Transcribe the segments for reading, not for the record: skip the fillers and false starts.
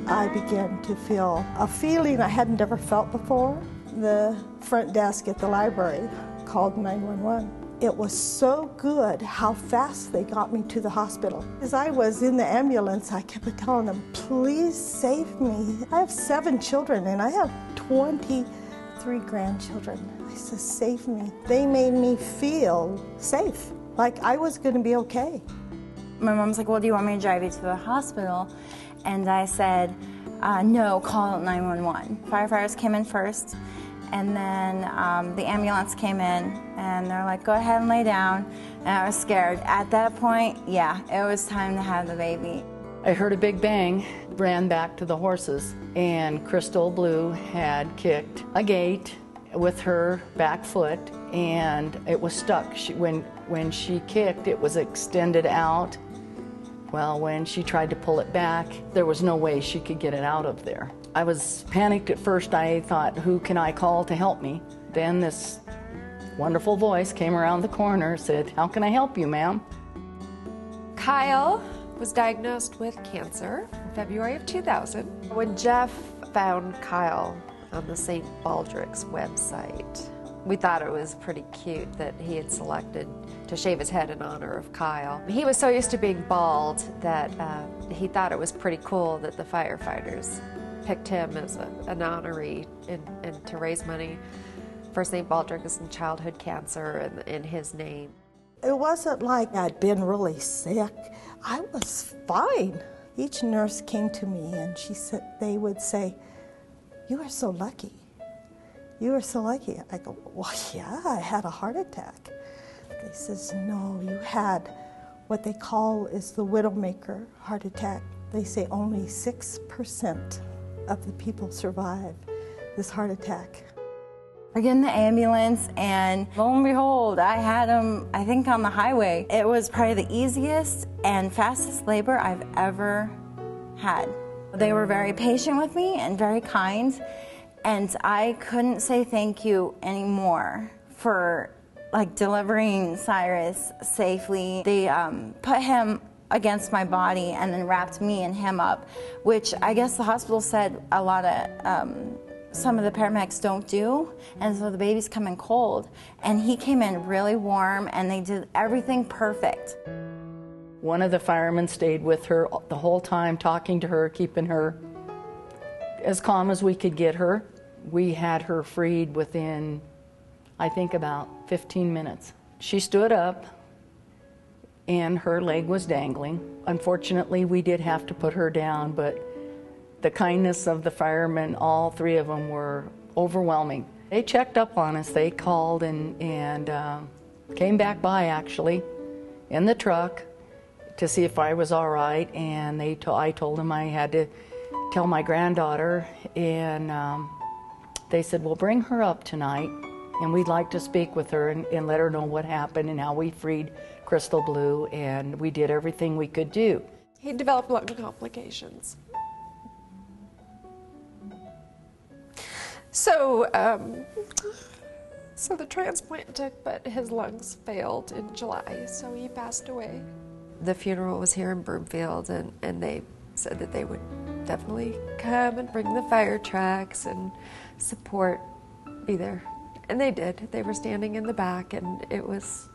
I began to feel a feeling I hadn't ever felt before. The front desk at the library called 911. It was so good how fast they got me to the hospital. As I was in the ambulance, I kept telling them, please save me. I have 7 children and I have 23 grandchildren. I said, save me. They made me feel safe, like I was going to be okay. My mom's like, well, do you want me to drive you to the hospital? And I said, no, call 911. Firefighters came in first. And then the ambulance came in, and they're like, go ahead and lay down. And I was scared. At that point, yeah, it was time to have the baby. I heard a big bang, ran back to the horses, and Crystal Blue had kicked a gate with her back foot, and it was stuck. When she kicked, it was extended out. Well, when she tried to pull it back, there was no way she could get it out of there. I was panicked at first. I thought, who can I call to help me? Then this wonderful voice came around the corner, said, how can I help you, ma'am? Kyle was diagnosed with cancer in February of 2000. When Jeff found Kyle on the St. Baldrick's website, we thought it was pretty cute that he had selected to shave his head in honor of Kyle. He was so used to being bald that he thought it was pretty cool that the firefighters picked him as an honoree and to raise money for St. Baldrick's and childhood cancer in his name. It wasn't like I'd been really sick. I was fine. Each nurse came to me and they would say, you are so lucky. You are so lucky. I go, well, yeah, I had a heart attack. They says, no, you had what they call is the widowmaker heart attack. They say only 6% of the people survive this heart attack. I get in the ambulance, and lo and behold, I had him, I think, on the highway. It was probably the easiest and fastest labor I've ever had. They were very patient with me and very kind, and I couldn't say thank you anymore for delivering Cyrus safely. They put him against my body and then wrapped me and him up, which I guess the hospital said a lot of some of the paramedics don't do, and so the baby's come in cold, and he came in really warm, and they did everything perfect. One of the firemen stayed with her the whole time, talking to her, keeping her as calm as we could get her. We had her freed within, I think, about 15 minutes. She stood up and her leg was dangling. Unfortunately, we did have to put her down, but the kindness of the firemen, all 3 of them, were overwhelming. They checked up on us. They called and came back by, actually, in the truck to see if I was all right, and I told them I had to tell my granddaughter, and they said, well, bring her up tonight, and we'd like to speak with her and let her know what happened and how we freed Crystal Blue, and we did everything we could do. He developed lung complications. So the transplant took, but his lungs failed in July, so he passed away. The funeral was here in Broomfield, and they said that they would definitely come and bring the fire trucks and support, be there. And they did. They were standing in the back, and it was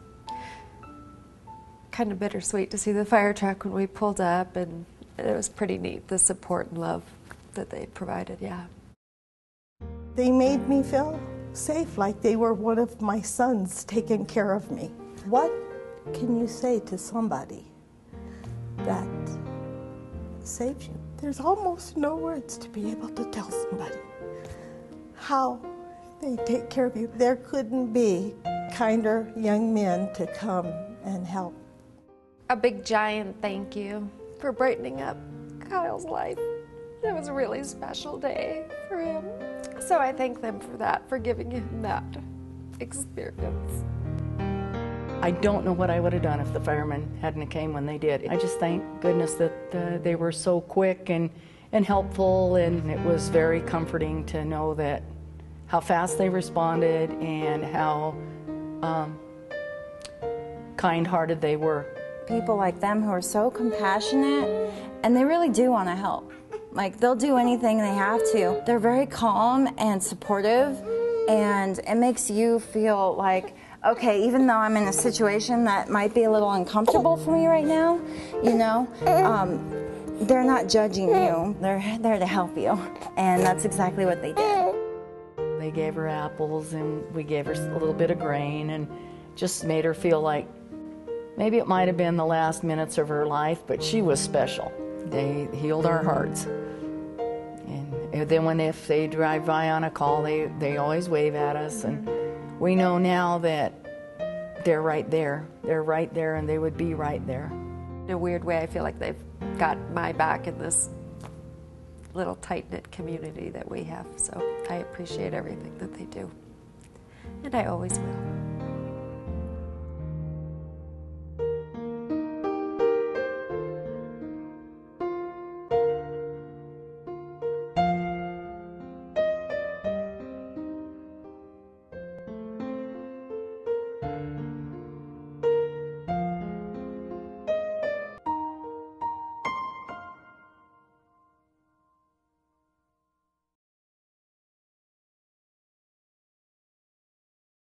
kind of bittersweet to see the fire truck when we pulled up, and it was pretty neat, the support and love that they provided, yeah. They made me feel safe, like they were one of my sons taking care of me. What can you say to somebody that saves you? There's almost no words to be able to tell somebody how they take care of you. There couldn't be kinder young men to come and help. A big giant thank you for brightening up Kyle's life. It was a really special day for him. So I thank them for that, for giving him that experience. I don't know what I would have done if the firemen hadn't came when they did. I just thank goodness that they were so quick and helpful, and it was very comforting to know that how fast they responded and how kind-hearted they were. People like them who are so compassionate, and they really do want to help. Like, they'll do anything they have to. They're very calm and supportive, and it makes you feel like, okay, even though I'm in a situation that might be a little uncomfortable for me right now, you know, they're not judging you. They're there to help you. And that's exactly what they did. They gave her apples, and we gave her a little bit of grain, and just made her feel like maybe it might have been the last minutes of her life, but she was special. They healed our hearts. And then if they drive by on a call, they always wave at us, and we know now that they're right there. They're right there, and they would be right there. In a weird way, I feel like they've got my back in this little tight-knit community that we have, so I appreciate everything that they do, and I always will.